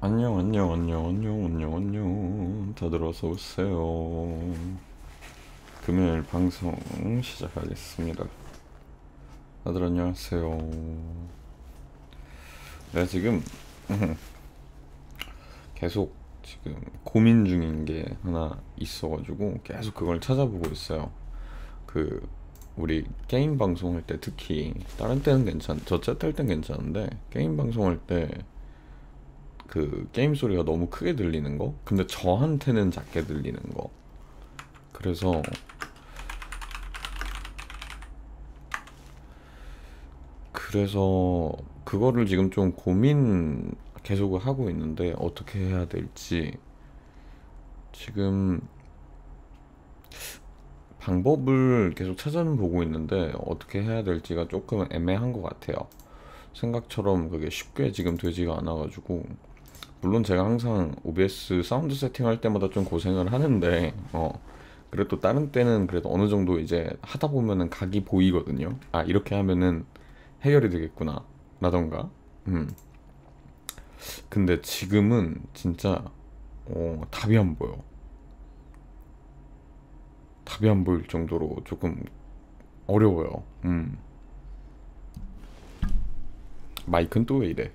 안녕 안녕 안녕 안녕 안녕 안녕 다들 어서 오세요. 금요일 방송 시작하겠습니다. 다들 안녕하세요. 내가 지금 계속 지금 고민 중인 게 하나 있어가지고 계속 그걸 찾아보고 있어요. 그 우리 게임 방송할 때 특히 다른 때는 저 챗할 땐 괜찮은데 게임 방송할 때 그 게임 소리가 너무 크게 들리는 거? 근데 저한테는 작게 들리는 거. 그래서 그래서 그거를 지금 좀 고민 계속 하고 있는데 어떻게 해야 될지 지금 방법을 계속 찾아는 보고 있는데 어떻게 해야 될지가 조금 애매한 것 같아요. 생각처럼 그게 쉽게 지금 되지가 않아가지고 물론 제가 항상 OBS 사운드 세팅할 때마다 좀 고생을 하는데 그래도 다른 때는 그래도 어느 정도 이제 하다 보면은 각이 보이거든요. 아, 이렇게 하면은 해결이 되겠구나 라던가. 음 근데 지금은 진짜 답이 안 보여. 답이 안 보일 정도로 조금 어려워요. 마이크는 또 왜 이래?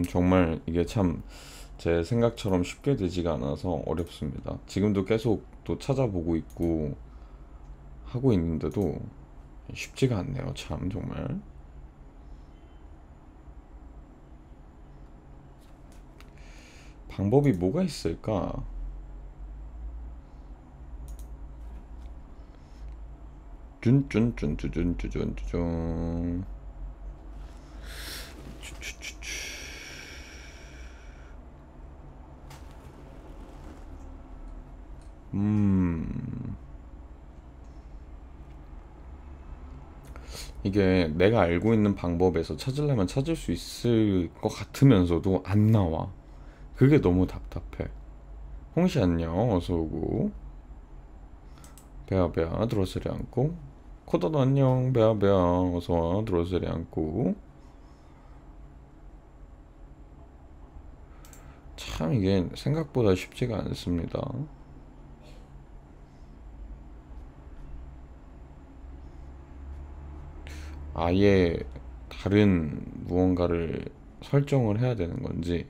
정말 이게 참 제 생각처럼 쉽게 되지가 않아서 어렵습니다. 지금도 계속 또 찾아보고 있고 하고 있는데도 쉽지가 않네요. 참 정말. 방법이 뭐가 있을까? 쭌쭌쭌쭌쭌쭌쭌쭌. 음 이게 내가 알고 있는 방법에서 찾으려면 찾을 수 있을 것 같으면서도 안 나와. 그게 너무 답답해. 홍시 안녕, 어서 오고. 베아베아 드로스리 않고. 코다도 안녕, 베아베아 어서 와, 드로스리 않고. 참 이게 생각보다 쉽지가 않습니다. 아예 다른 무언가를 설정을 해야 되는 건지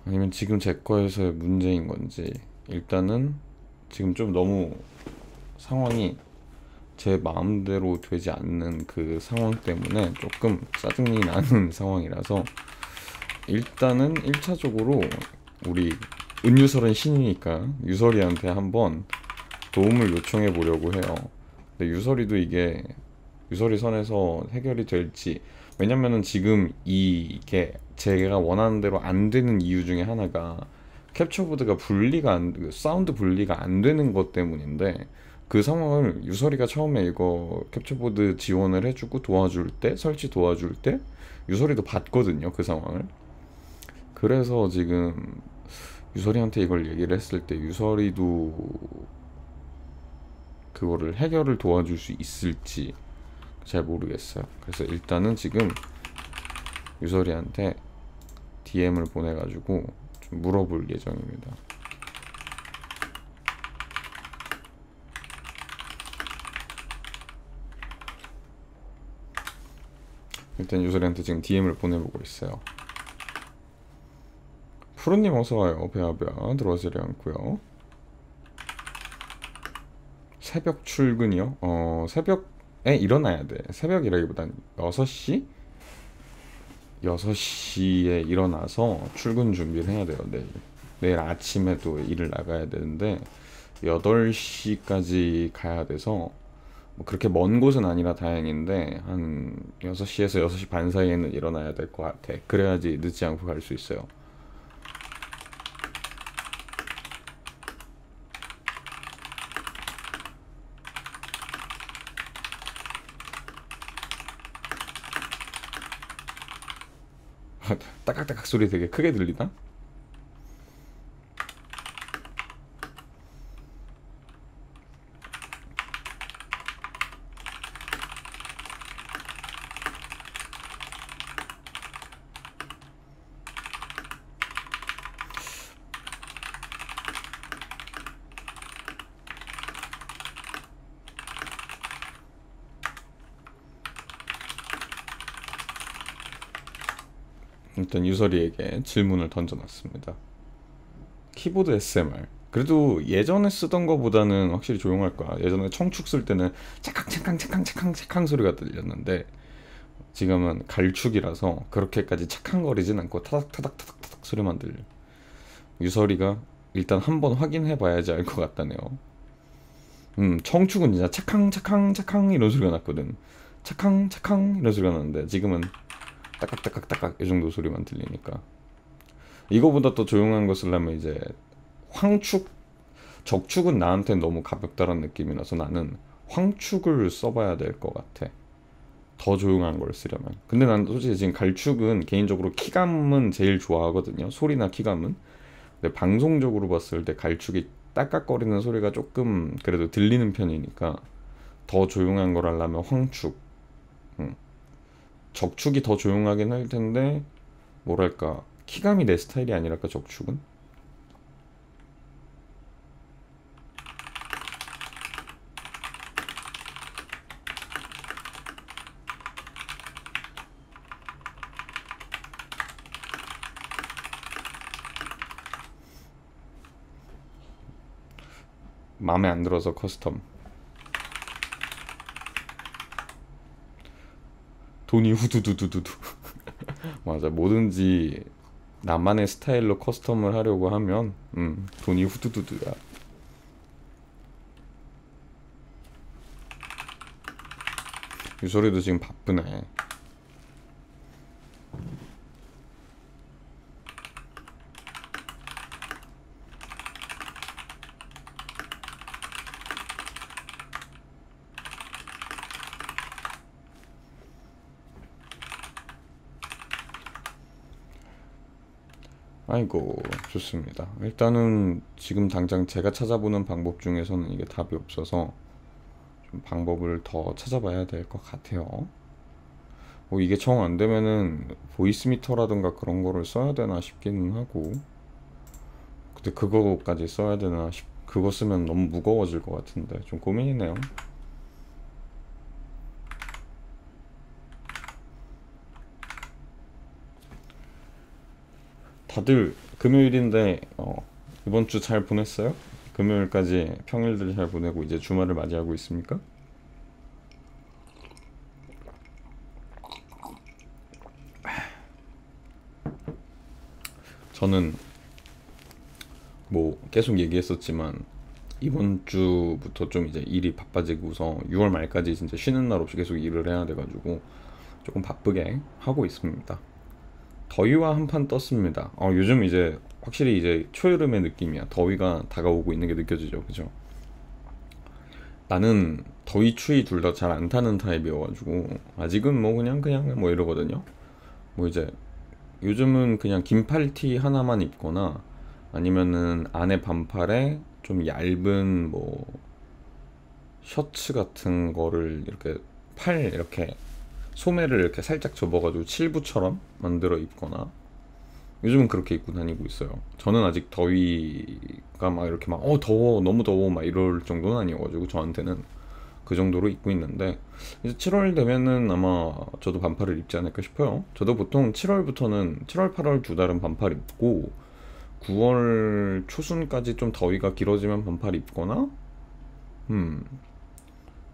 아니면 지금 제 거에서의 문제인 건지. 일단은 지금 좀 너무 상황이 제 마음대로 되지 않는 그 상황 때문에 조금 짜증이 나는 상황이라서 일단은 1차적으로 우리 은유설은 신이니까 유설이한테 한번 도움을 요청해 보려고 해요. 근데 유설이도 이게 유설이 선에서 해결이 될지. 왜냐면은 지금 이게 제가 원하는 대로 안 되는 이유 중에 하나가 캡처보드가 분리가 안, 그 사운드 분리가 안 되는 것 때문인데 그 상황을 유설이가 처음에 이거 캡처보드 지원을 해주고 도와줄 때, 설치 도와줄 때 유설이도 봤거든요, 그 상황을. 그래서 지금 유설이한테 이걸 얘기를 했을 때 유설이도 그거를 해결을 도와줄 수 있을지 잘 모르겠어요. 그래서 일단은 지금 유설이한테 DM을 보내가지고 좀 물어볼 예정입니다. 일단 유설이한테 지금 DM을 보내보고 있어요. 푸르님 어서와요. 베아베아 들어오시려 않고요. 새벽 출근이요? 새벽에 일어나야 돼. 새벽이라기보단 6시? 6시에 일어나서 출근 준비를 해야 돼요. 내일 아침에 또 일을 나가야 되는데 8시까지 가야 돼서 뭐 그렇게 먼 곳은 아니라 다행인데 한 6시에서 6시 반 사이에는 일어나야 될 것 같아. 그래야지 늦지 않고 갈 수 있어요. 따깍따깍 소리 되게 크게 들리나? 일단 유설이에게 질문을 던져놨습니다. 키보드 SMR. 그래도 예전에 쓰던 거보다는 확실히 조용할 거야. 예전에 청축 쓸 때는 차캉차캉차캉차캉차캉 소리가 들렸는데 지금은 갈축이라서 그렇게까지 착캉거리진 않고 타닥타닥타닥타닥 소리만 들려. 유설이가 일단 한번 확인해 봐야지 알 것 같다네요. 청축은 진짜 차캉차캉차캉 이런 소리가 났거든. 차캉차캉 이런 소리가 났는데 지금은 따깍따깍따깍 이 정도 소리만 들리니까. 이거보다 더 조용한 거 쓰려면 이제 황축, 적축은 나한테 너무 가볍다는 느낌이라서 나는 황축을 써봐야 될 것 같아. 더 조용한 걸 쓰려면. 근데 난 솔직히 지금 갈축은 개인적으로 키감은 제일 좋아하거든요. 소리나 키감은. 근데 방송적으로 봤을 때 갈축이 딸깍거리는 소리가 조금 그래도 들리는 편이니까 더 조용한 걸 하려면 황축. 적축이 더 조용하긴 할 텐데 뭐랄까 키감이 내 스타일이 아니랄까 적축은. 마음에 안 들어서 커스텀. 돈이 후두두두두두. 맞아, 뭐든지 나만의 스타일로 커스텀을 하려고 하면 돈이 후두두두야. 유소리도 지금 바쁘네. 아이고, 좋습니다. 일단은 지금 당장 제가 찾아보는 방법 중에서는 이게 답이 없어서 좀 방법을 더 찾아봐야 될 것 같아요. 뭐 이게 정 안 되면은 보이스미터라든가 그런 거를 써야 되나 싶기는 하고, 근데 그거까지 써야 되나 그거 쓰면 너무 무거워질 것 같은데 좀 고민이네요. 다들 금요일인데 이번 주 잘 보냈어요? 금요일까지 평일들 잘 보내고 이제 주말을 맞이하고 있습니까? 저는 뭐 계속 얘기했었지만 이번 주부터 좀 이제 일이 바빠지고서 6월 말까지 진짜 쉬는 날 없이 계속 일을 해야 돼가지고 조금 바쁘게 하고 있습니다. 더위와 한판 떴습니다. 요즘 이제 확실히 이제 초여름의 느낌이야. 더위가 다가오고 있는 게 느껴지죠, 그죠? 나는 더위 추위 둘 다 잘 안 타는 타입이어가지고 아직은 뭐 그냥 뭐 이러거든요. 뭐 이제 요즘은 그냥 긴팔티 하나만 입거나 아니면은 안에 반팔에 좀 얇은 뭐 셔츠 같은 거를 이렇게 팔 이렇게 소매를 이렇게 살짝 접어가지고 칠부처럼 만들어 입거나 요즘은 그렇게 입고 다니고 있어요. 저는 아직 더위가 막 이렇게 막 더워 너무 더워 막 이럴 정도는 아니어가지고 저한테는 그 정도로 입고 있는데 이제 7월 되면은 아마 저도 반팔을 입지 않을까 싶어요. 저도 보통 7월부터는 7월 8월 두 달은 반팔 입고 9월 초순까지 좀 더위가 길어지면 반팔 입거나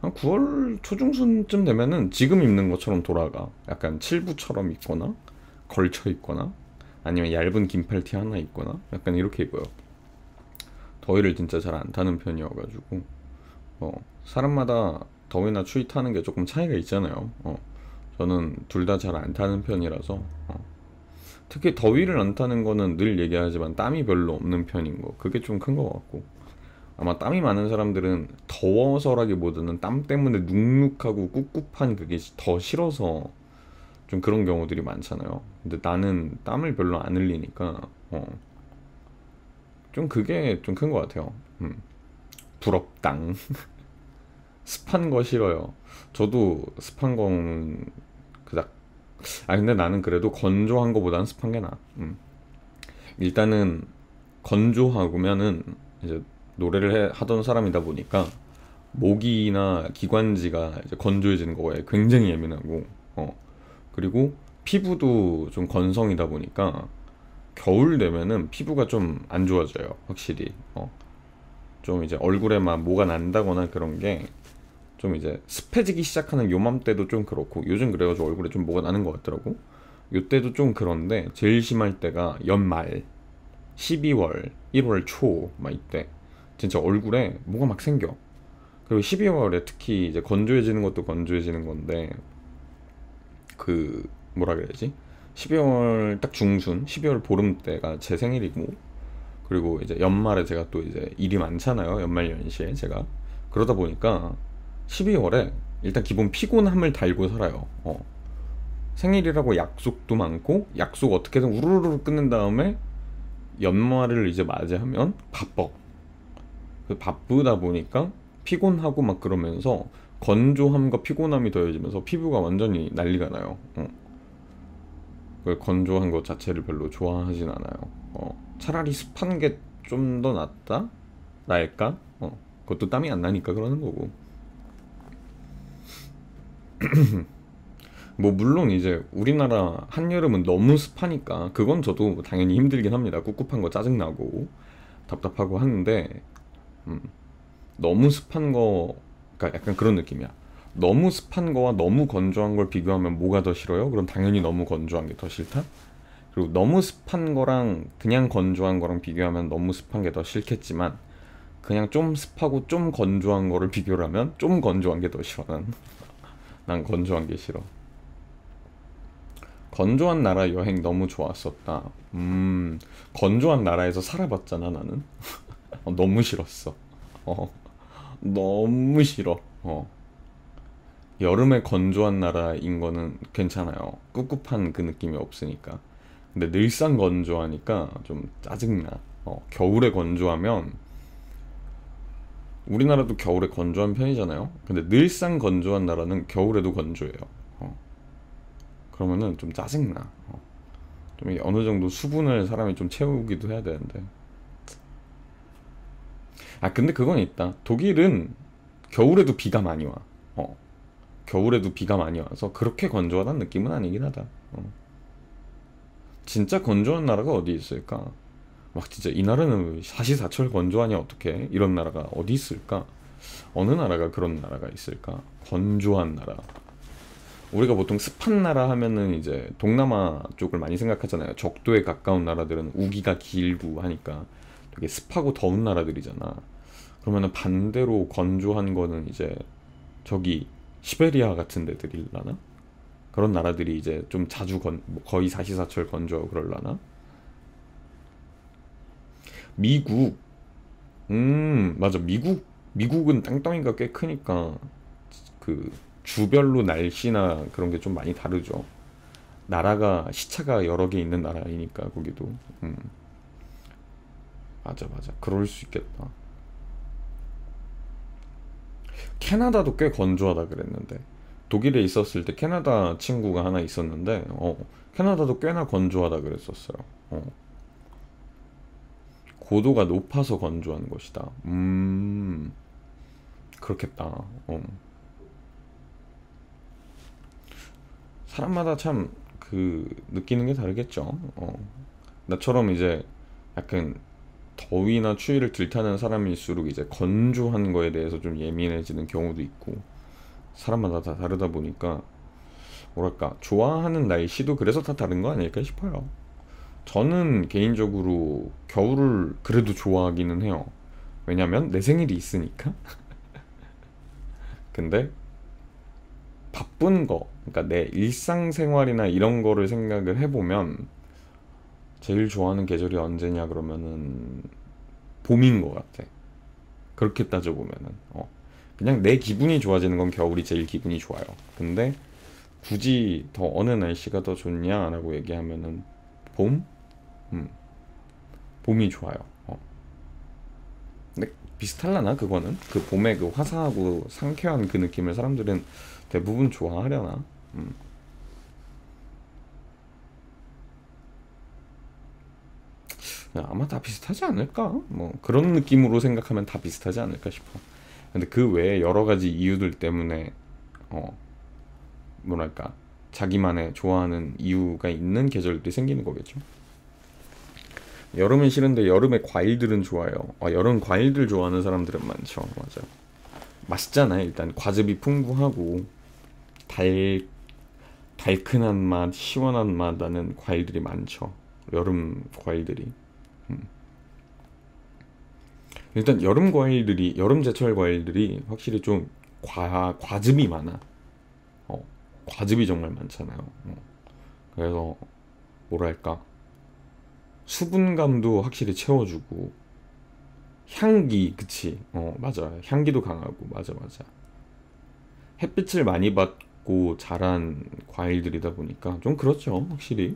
한 9월 초중순쯤 되면은 지금 입는 것처럼 돌아가. 약간 칠부처럼 입거나 걸쳐 입거나 아니면 얇은 긴팔티 하나 입거나 약간 이렇게 입어요. 더위를 진짜 잘 안 타는 편이어가지고 사람마다 더위나 추위 타는 게 조금 차이가 있잖아요. 저는 둘 다 잘 안 타는 편이라서 특히 더위를 안 타는 거는 늘 얘기하지만 땀이 별로 없는 편인 거 그게 좀 큰 거 같고 아마 땀이 많은 사람들은 더워서라기보다는 땀 때문에 눅눅하고 꿉꿉한 그게 더 싫어서 좀 그런 경우들이 많잖아요. 근데 나는 땀을 별로 안 흘리니까 좀 그게 좀 큰 것 같아요. 부럽당. 습한 거 싫어요. 저도 습한 건 그닥. 근데 나는 그래도 건조한 거보다는 습한 게 나아. 일단은 건조하면은 이제 노래를 하던 사람이다 보니까 목이나 기관지가 이제 건조해지는 거에 굉장히 예민하고 그리고 피부도 좀 건성이다 보니까 겨울 되면은 피부가 좀 안 좋아져요, 확실히. 좀 이제 얼굴에만 뭐가 난다거나 그런 게 좀 이제 습해지기 시작하는 요맘때도 좀 그렇고, 요즘 그래가지고 얼굴에 좀 뭐가 나는 것 같더라고. 요때도 좀 그런데 제일 심할 때가 연말 12월 1월 초 막 이때 진짜 얼굴에 뭐가 막 생겨. 그리고 12월에 특히 이제 건조해지는 것도 건조해지는 건데, 그 뭐라 그래야지, 12월 딱 중순 12월 보름 때가 제 생일이고, 그리고 이제 연말에 제가 또 이제 일이 많잖아요, 연말 연시에 제가. 그러다 보니까 12월에 일단 기본 피곤함을 달고 살아요. 생일이라고 약속도 많고, 약속 어떻게든 우르르 끝낸 다음에 연말을 이제 맞이하면 바빠. 바쁘다 보니까 피곤하고 막 그러면서 건조함과 피곤함이 더해지면서 피부가 완전히 난리가 나요. 그 건조한 것 자체를 별로 좋아하진 않아요. 차라리 습한 게 좀 더 낫다? 나을까? 그것도 땀이 안 나니까 그러는 거고. 뭐 물론 이제 우리나라 한여름은 너무 습하니까 그건 저도 당연히 힘들긴 합니다. 꿉꿉한 거 짜증나고 답답하고 하는데, 음, 너무 습한 거, 그러니까 약간 그런 느낌이야. 너무 습한 거와 너무 건조한 걸 비교하면 뭐가 더 싫어요? 그럼 당연히 너무 건조한 게 더 싫다? 그리고 너무 습한 거랑 그냥 건조한 거랑 비교하면 너무 습한 게 더 싫겠지만, 그냥 좀 습하고 좀 건조한 거를 비교를 하면 좀 건조한 게 더 싫어. 난 건조한 게 싫어. 건조한 나라 여행 너무 좋았었다. 건조한 나라에서 살아봤잖아 나는. 너무 싫었어. 어, 너무 싫어. 여름에 건조한 나라인 거는 괜찮아요. 꿉꿉한 그 느낌이 없으니까. 근데 늘상 건조하니까 좀 짜증나. 겨울에 건조하면, 우리나라도 겨울에 건조한 편이잖아요. 근데 늘상 건조한 나라는 겨울에도 건조해요. 그러면은 좀 짜증나. 좀 어느 정도 수분을 사람이 좀 채우기도 해야 되는데. 아, 근데 그건 있다. 독일은 겨울에도 비가 많이 와. 겨울에도 비가 많이 와서 그렇게 건조하다는 느낌은 아니긴 하다. 진짜 건조한 나라가 어디 있을까? 막 진짜 이 나라는 사시사철 건조하냐 어떡해? 이런 나라가 어디 있을까? 어느 나라가 그런 나라가 있을까? 건조한 나라. 우리가 보통 습한 나라 하면은 이제 동남아 쪽을 많이 생각하잖아요. 적도에 가까운 나라들은 우기가 길고 하니까 되게 습하고 더운 나라들이잖아. 그러면은 반대로 건조한 거는 이제 저기 시베리아 같은 데들이려나? 그런 나라들이 이제 좀 자주 뭐 거의 사시사철 건조하고 그럴라나? 미국. 맞아. 미국은 땅덩이가 꽤 크니까 그 주별로 날씨나 그런 게 좀 많이 다르죠. 나라가 시차가 여러 개 있는 나라이니까 거기도. 맞아, 맞아. 그럴 수 있겠다. 캐나다도 꽤 건조하다 그랬는데, 독일에 있었을 때 캐나다 친구가 하나 있었는데, 캐나다도 꽤나 건조하다 그랬었어요. 고도가 높아서 건조한 것이다. 그렇겠다. 사람마다 참 그 느끼는 게 다르겠죠. 나처럼 이제 약간 더위나 추위를 들타는 사람일수록 이제 건조한 거에 대해서 좀 예민해지는 경우도 있고, 사람마다 다 다르다 보니까 뭐랄까 좋아하는 날씨도 그래서 다 다른 거 아닐까 싶어요. 저는 개인적으로 겨울을 그래도 좋아하기는 해요. 왜냐면 내 생일이 있으니까. 근데 바쁜 거, 그러니까 내 일상생활이나 이런 거를 생각을 해보면 제일 좋아하는 계절이 언제냐 그러면은 봄인 것 같아. 그렇게 따져보면은 그냥 내 기분이 좋아지는 건 겨울이 제일 기분이 좋아요. 근데 굳이 더 어느 날씨가 더 좋냐라고 얘기하면은 봄? 음, 봄이 좋아요. 근데 비슷할라나 그거는? 그 봄의 그 화사하고 상쾌한 그 느낌을 사람들은 대부분 좋아하려나? 아마 다 비슷하지 않을까? 뭐 그런 느낌으로 생각하면 다 비슷하지 않을까 싶어. 근데 그 외에 여러 가지 이유들 때문에 어 뭐랄까 자기만의 좋아하는 이유가 있는 계절들이 생기는 거겠죠. 여름은 싫은데 여름에 과일들은 좋아요. 여름 과일들 좋아하는 사람들은 많죠. 맞아. 맛있잖아요. 일단 과즙이 풍부하고 달 달큰한 맛, 시원한 맛 나는 과일들이 많죠. 여름 과일들이. 음. 일단 여름 제철 과일들이 확실히 좀 과즙이 많아. 어, 과즙이 정말 많잖아요. 그래서 뭐랄까 수분감도 확실히 채워주고 향기, 그치? 맞아. 향기도 강하고, 맞아, 맞아. 햇빛을 많이 받고 자란 과일들이다 보니까 좀 그렇죠, 확실히.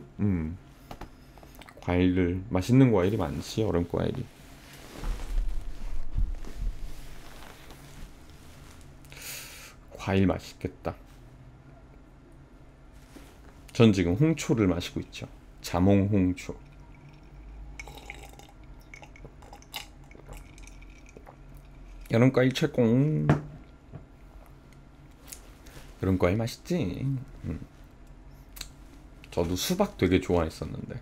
과일들, 맛있는 과일이 많지, 얼음 과일이. 과일 맛있겠다. 전 지금 홍초를 마시고 있죠. 자몽 홍초. 여름 과일 최고. 여름 과일 맛있지. 저도 수박 되게 좋아했었는데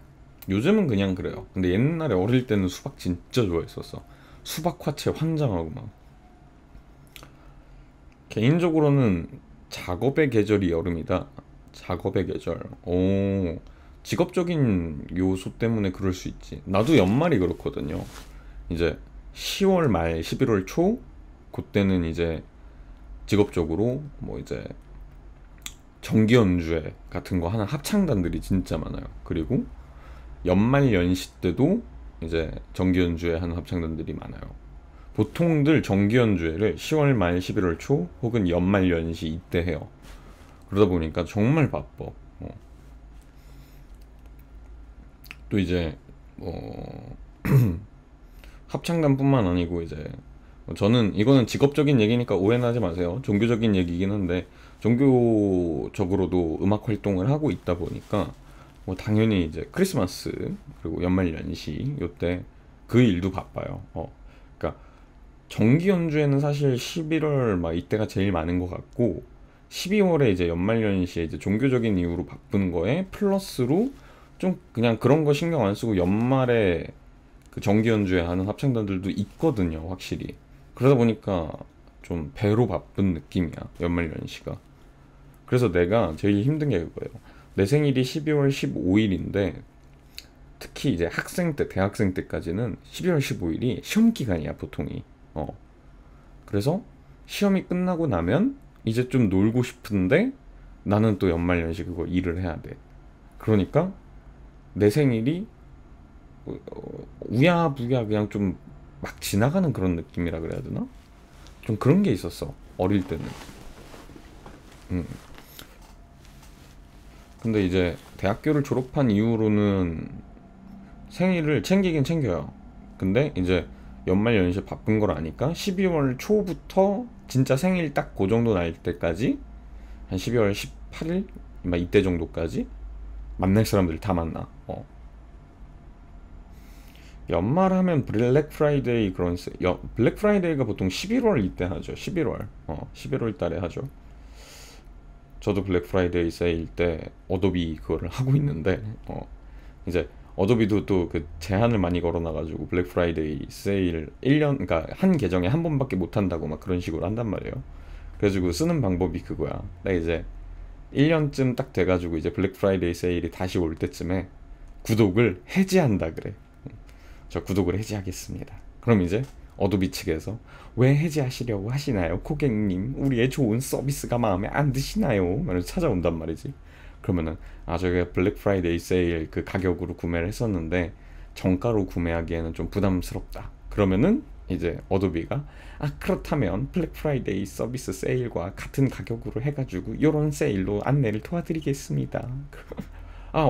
요즘은 그냥 그래요. 근데 옛날에 어릴 때는 수박 진짜 좋아했었어. 수박 화채 환장하고 막. 개인적으로는 작업의 계절이 여름이다. 작업의 계절. 오, 직업적인 요소 때문에 그럴 수 있지. 나도 연말이 그렇거든요. 이제 10월 말 11월 초 그때는 이제 직업적으로 뭐 이제 정기 연주회 같은 거 하는 합창단들이 진짜 많아요. 그리고 연말 연시 때도 이제 정기 연주회 하는 합창단들이 많아요. 보통들 정기 연주회를 10월 말 11월 초 혹은 연말 연시 이때 해요. 그러다 보니까 정말 바빠. 또 이제 합창단뿐만 아니고 이제 저는 이거는 직업적인 얘기니까 오해는 하지 마세요. 종교적인 얘기긴 한데 종교적으로도 음악 활동을 하고 있다 보니까 뭐 당연히 이제 크리스마스 그리고 연말 연시 요때 그 일도 바빠요. 그러니까 정기 연주에는 사실 11월 막 이때가 제일 많은 것 같고 12월에 이제 연말 연시에 이제 종교적인 이유로 바쁜 거에 플러스로 좀 그냥 그런 거 신경 안 쓰고 연말에 그 정기 연주회 하는 합창단들도 있거든요, 확실히. 그러다 보니까 좀 배로 바쁜 느낌이야, 연말 연시가. 그래서 내가 제일 힘든 게 그거예요. 내 생일이 12월 15일인데 특히 이제 학생 때, 대학생 때까지는 12월 15일이 시험 기간이야, 보통이. 그래서 시험이 끝나고 나면 이제 좀 놀고 싶은데 나는 또 연말 연시 그거 일을 해야 돼. 그러니까 내 생일이 우야부야 그냥 좀 막 지나가는 그런 느낌이라 그래야 되나? 좀 그런 게 있었어, 어릴 때는. 음. 근데 이제 대학교를 졸업한 이후로는 생일을 챙기긴 챙겨요. 근데 이제 연말 연시 바쁜 걸 아니까 12월 초부터 진짜 생일 딱 그 정도 날 때까지 한 12월 18일 막 이때 정도까지 만날 사람들 다 만나. 연말하면 블랙 프라이데이 블랙 프라이데이가 보통 11월 이때 하죠. 11월 달에 하죠. 저도 블랙 프라이데이 세일 때 어도비 그거를 하고 있는데 이제 어도비도 또 그 제한을 많이 걸어놔가지고 블랙 프라이데이 세일 1년 그러니까 한 계정에 한 번밖에 못 한다고 막 그런 식으로 한단 말이에요. 그래가지고 쓰는 방법이 그거야. 나 이제 1년쯤 딱 돼가지고 이제 블랙 프라이데이 세일이 다시 올 때쯤에 구독을 해지한다 그래. 저 구독을 해지하겠습니다. 그럼 이제 어도비 측에서 왜 해지하시려고 하시나요? 고객님, 우리의 좋은 서비스가 마음에 안 드시나요? 말해서 찾아온단 말이지. 그러면은 저희가 블랙 프라이데이 세일 그 가격으로 구매를 했었는데 정가로 구매하기에는 좀 부담스럽다. 그러면은 이제 어도비가 그렇다면 블랙 프라이데이 서비스 세일과 같은 가격으로 해가지고 요런 세일로 안내를 도와드리겠습니다.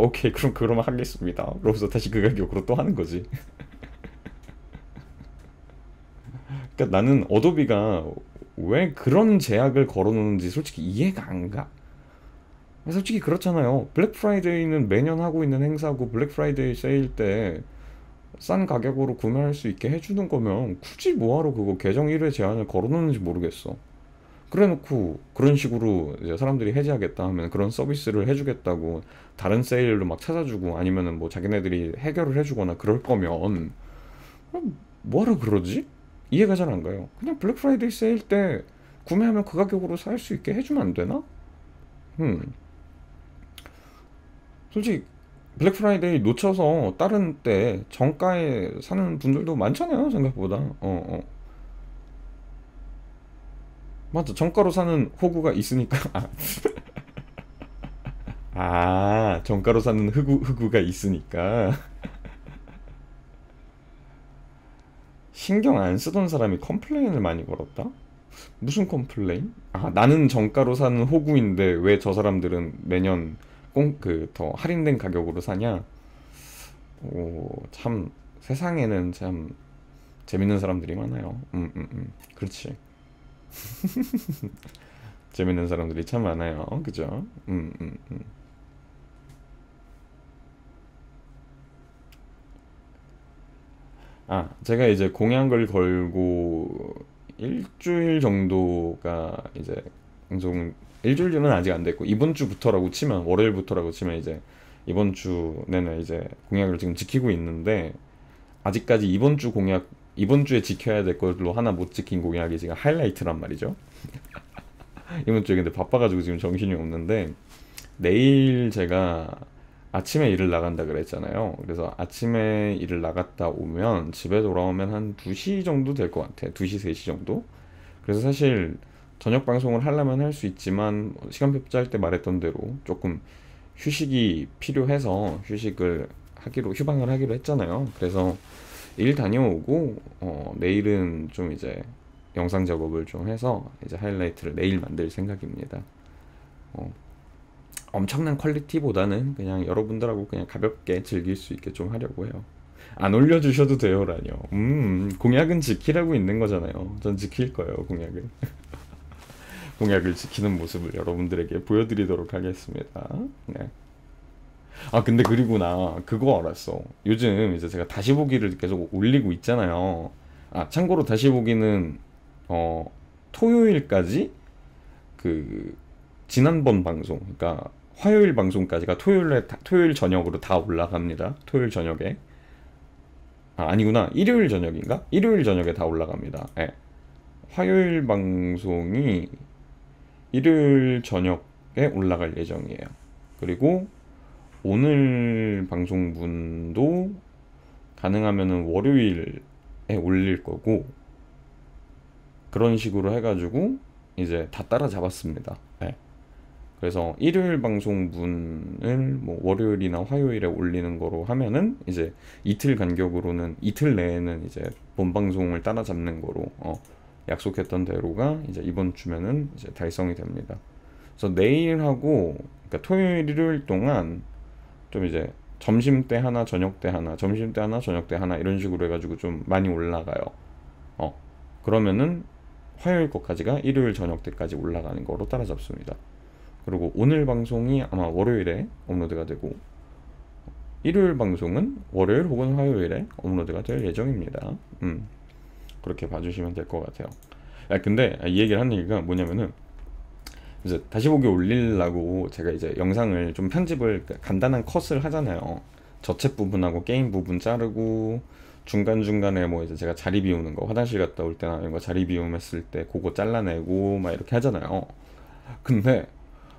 오케이, 그러면 하겠습니다. 그러면서 다시 그 가격으로 또 하는 거지. 그러니까 나는 어도비가 왜 그런 제약을 걸어놓는지 솔직히 이해가 안 가. 솔직히 그렇잖아요. 블랙 프라이데이는 매년 하고 있는 행사고 블랙 프라이데이 세일 때 싼 가격으로 구매할 수 있게 해주는 거면 굳이 뭐하러 그거 계정 1회 제한을 걸어놓는지 모르겠어. 그래놓고 그런 식으로 이제 사람들이 해지하겠다 하면 그런 서비스를 해주겠다고 다른 세일로 막 찾아주고 아니면은 뭐 자기네들이 해결을 해주거나 그럴 거면 그럼 뭐하러 그러지? 이해가 잘 안 가요. 그냥 블랙 프라이데이 세일 때 구매하면 그 가격으로 살 수 있게 해주면 안 되나? 음, 솔직히 블랙 프라이데이 놓쳐서 다른 때 정가에 사는 분들도 많잖아요, 생각보다. 맞아. 정가로 사는 호구가 있으니까. 정가로 사는 흑우가 있으니까. 신경 안 쓰던 사람이 컴플레인을 많이 걸었다? 무슨 컴플레인? 나는 정가로 사는 호구인데 왜 저 사람들은 매년 더 할인된 가격으로 사냐? 참, 세상에는 참 재밌는 사람들이 많아요. 그렇지. 재밌는 사람들이 참 많아요. 그죠? 제가 이제 공약을 걸고 일주일 정도가 이제 방송 일주일 전은 아직 안 됐고 이번 주부터라고 치면 월요일부터라고 치면 이제 이번 주 내내 이제 공약을 지금 지키고 있는데 아직까지 이번 주에 지켜야 될 걸로 하나 못 지킨 공약이 지금 하이라이트란 말이죠. 이번 주에 근데 바빠가지고 지금 정신이 없는데 내일 제가 아침에 일을 나간다 그랬잖아요. 그래서 아침에 일을 나갔다 오면 집에 돌아오면 한 2시 정도 될 것 같아. 2시, 3시 정도? 그래서 사실 저녁 방송을 하려면 할 수 있지만 시간표 짤 때 말했던 대로 조금 휴식이 필요해서 휴방을 하기로 했잖아요. 그래서 일 다녀오고 내일은 좀 이제 영상 작업을 좀 해서 이제 하이라이트를 내일 만들 생각입니다. 어, 엄청난 퀄리티보다는 그냥 여러분들하고 그냥 가볍게 즐길 수 있게 좀 하려고 해요. 안 올려주셔도 돼요라뇨. 공약은 지키라고 있는 거잖아요. 전 지킬 거예요, 공약을. 공약을 지키는 모습을 여러분들에게 보여드리도록 하겠습니다. 네. 근데 그리고 나 그거 알았어. 요즘 이제 제가 다시 보기를 계속 올리고 있잖아요. 참고로 다시 보기는 어, 토요일까지 그 지난번 방송, 그러니까 화요일 방송까지가 토요일 저녁으로 다 올라갑니다. 토요일 저녁에. 아니구나. 일요일 저녁인가? 일요일 저녁에 다 올라갑니다. 예. 화요일 방송이 일요일 저녁에 올라갈 예정이에요. 그리고 오늘 방송분도 가능하면은 월요일에 올릴 거고 그런 식으로 해가지고 이제 다 따라잡았습니다. 네. 그래서 일요일 방송분을 뭐 월요일이나 화요일에 올리는 거로 하면은 이제 이틀 내에는 이제 본 방송을 따라잡는 거로 약속했던 대로가 이제 이번 주면은 이제 달성이 됩니다. 그래서 내일하고 그러니까 토요일 일요일 동안 좀 이제 점심 때 하나 저녁 때 하나 점심 때 하나 저녁 때 하나 이런 식으로 해가지고 좀 많이 올라가요. 그러면은 화요일 것까지가 일요일 저녁 때까지 올라가는 거로 따라잡습니다. 그리고 오늘 방송이 아마 월요일에 업로드가 되고 일요일 방송은 월요일 혹은 화요일에 업로드가 될 예정입니다. 그렇게 봐주시면 될 것 같아요. 근데 이 얘기를 하는 얘기가 뭐냐면은 이제 다시 보기 올리려고 제가 이제 영상을 좀 편집을 간단한 컷을 하잖아요. 저체 부분하고 게임 부분 자르고 중간중간에 뭐 이제 제가 자리 비우는 거 화장실 갔다 올 때나 이런 거 자리 비움했을 때 그거 잘라내고 막 이렇게 하잖아요. 근데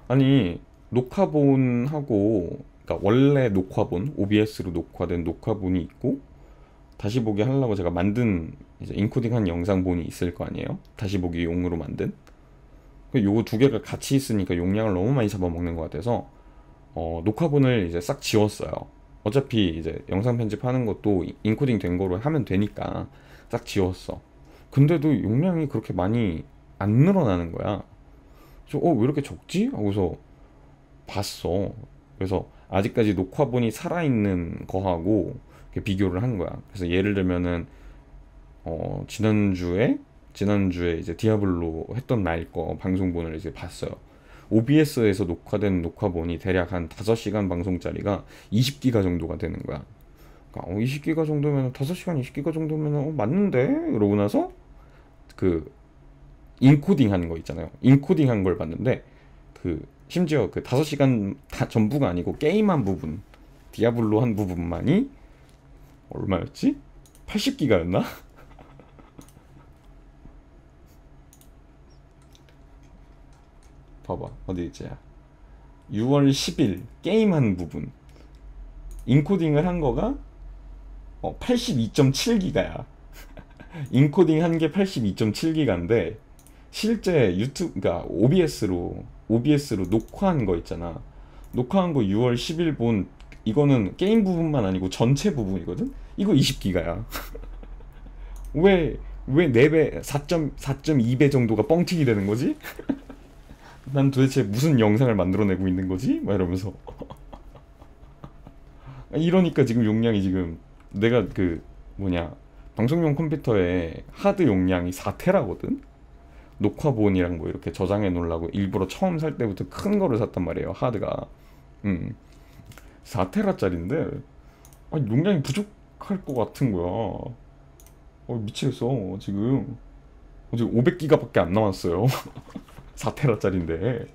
아니 녹화본하고 그러니까 원래 녹화본 OBS로 녹화된 녹화본이 있고 다시 보기 하려고 제가 만든 이제 인코딩한 영상본이 있을 거 아니에요. 다시 보기 용으로 만든 요거 두 개가 같이 있으니까 용량을 너무 많이 잡아먹는 것 같아서 녹화본을 이제 싹 지웠어요. 어차피 이제 영상 편집하는 것도 인코딩 된 거로 하면 되니까 싹 지웠어. 근데도 용량이 그렇게 많이 안 늘어나는 거야. 그래서 왜 이렇게 적지? 하고서 봤어. 그래서 아직까지 녹화본이 살아있는 거하고 이렇게 비교를 한 거야. 그래서 예를 들면은 지난주에 이제 디아블로 했던 날 거 방송본을 이제 봤어요. OBS에서 녹화된 녹화본이 대략 한 5시간 방송짜리가 20기가 정도가 되는 거야. 그러니까 20기가 정도면 5시간 20기가 정도면 맞는데? 그러고 나서 그 인코딩 하는 거 있잖아요. 인코딩 한 걸 봤는데 그 심지어 그 5시간 다 전부가 아니고 게임한 부분, 디아블로 한 부분만이 얼마였지? 80기가였나? 봐봐 어디 있지야. 6월 10일 게임한 부분 인코딩을 한 거가 82.7기가야. 인코딩 한 게 82.7기가인데 실제 유튜브, 그러니까 OBS로 녹화한 거 있잖아. 녹화한 거 6월 10일 본 이거는 게임 부분만 아니고 전체 부분이거든. 이거 20기가야. 왜 4배, 4.2배 정도가 뻥튀기 되는 거지? 난 도대체 무슨 영상을 만들어내고 있는 거지? 막 이러면서 이러니까 지금 용량이 지금 내가 그 뭐냐 방송용 컴퓨터에 하드 용량이 4테라거든. 녹화본이랑 뭐 이렇게 저장해 놓으려고 일부러 처음 살 때부터 큰 거를 샀단 말이에요. 하드가 4테라짜리인데 용량이 부족할 것 같은 거야. 미치겠어. 지금 500기가밖에 안 남았어요. 4테라짜리인데.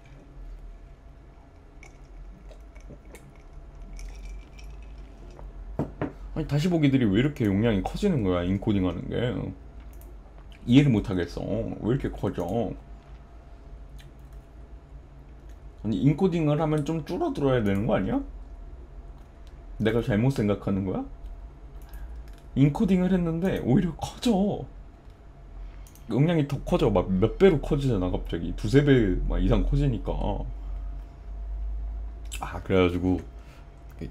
아니 다시 보기들이 왜 이렇게 용량이 커지는 거야. 인코딩 하는 게 이해를 못 하겠어. 왜 이렇게 커져? 아니 인코딩을 하면 좀 줄어들어야 되는 거 아니야? 내가 잘못 생각하는 거야? 인코딩을 했는데 오히려 커져. 용량이 더 커져. 막 몇 배로 커지잖아. 갑자기 두세 배 막 이상 커지니까. 그래가지고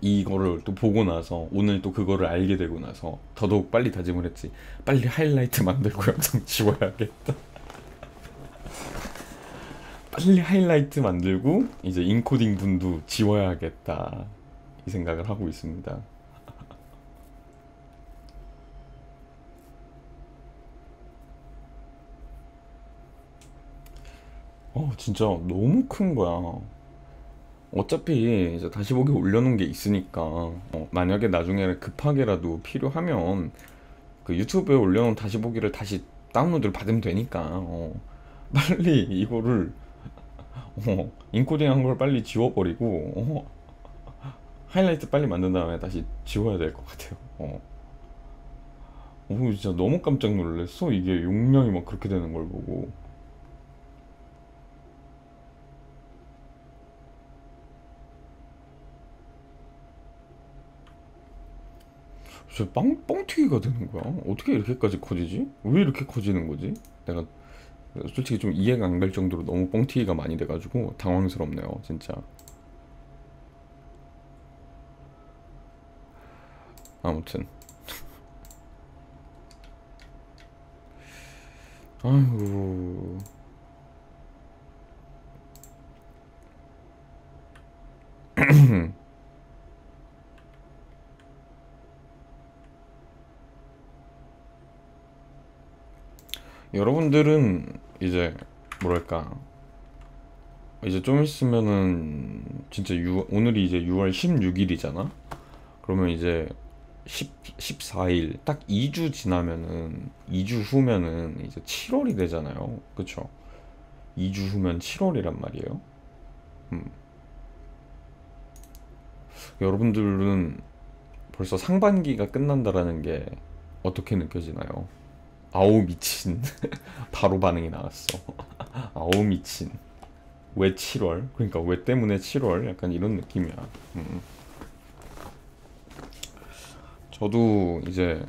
이거를 또 보고 나서 오늘 또 그거를 알게 되고 나서 더더욱 빨리 다짐을 했지. 빨리 하이라이트 만들고 영상 지워야겠다. 빨리 하이라이트 만들고 이제 인코딩 분도 지워야겠다, 이 생각을 하고 있습니다. 진짜 너무 큰 거야. 어차피 이제 다시 보기 올려놓은 게 있으니까 만약에 나중에 급하게라도 필요하면 그 유튜브에 올려놓은 다시 보기를 다시 다운로드를 받으면 되니까 빨리 이거를 인코딩한 걸 빨리 지워버리고 하이라이트 빨리 만든 다음에 다시 지워야 될 것 같아요. 진짜 너무 깜짝 놀랐어. 이게 용량이 막 그렇게 되는 걸 보고. 진짜 뻥튀기가 되는 거야. 어떻게 이렇게까지 커지지? 왜 이렇게 커지는 거지? 내가 솔직히 좀 이해가 안 갈 정도로 너무 뻥튀기가 많이 돼가지고 당황스럽네요, 진짜. 아무튼 아이고. 여러분들은 이제 뭐랄까, 이제 좀 있으면은 진짜 오늘이 이제 6월 16일이잖아. 그러면 이제 14일 딱 2주 지나면은 2주 후면은 이제 7월이 되잖아요. 그쵸? 2주 후면 7월이란 말이에요. 음. 여러분들은 벌써 상반기가 끝난다라는 게 어떻게 느껴지나요? 아우 미친. 바로 반응이 나왔어. 아우 미친. 왜 7월? 그러니까 왜 때문에 7월? 약간 이런 느낌이야. 저도 이제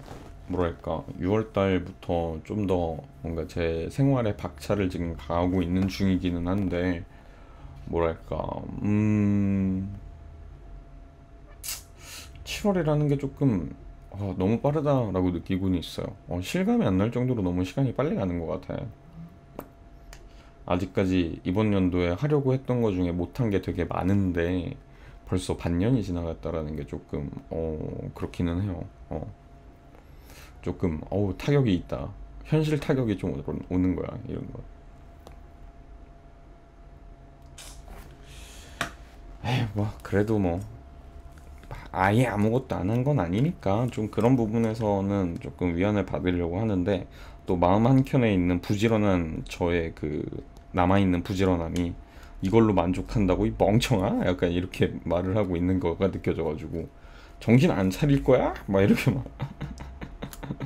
뭐랄까 6월 달부터 좀 더 뭔가 제 생활에 박차를 지금 가하고 있는 중이기는 한데 뭐랄까 7월이라는 게 조금 너무 빠르다라고 느끼고는 있어요. 실감이 안 날 정도로 너무 시간이 빨리 가는 것 같아. 아직까지 이번 연도에 하려고 했던 것 중에 못한 게 되게 많은데 벌써 반년이 지나갔다라는 게 조금 그렇기는 해요. 조금 타격이 있다. 현실 타격이 좀 오는 거야, 이런 거. 에휴, 뭐 그래도 뭐 아예 아무것도 안 한 건 아니니까 좀 그런 부분에서는 조금 위안을 받으려고 하는데 또 마음 한켠에 있는 부지런한 저의 그 남아있는 부지런함이 이걸로 만족한다고 이 멍청아? 약간 이렇게 말을 하고 있는 거가 느껴져가지고 정신 안 차릴 거야? 막 이렇게 막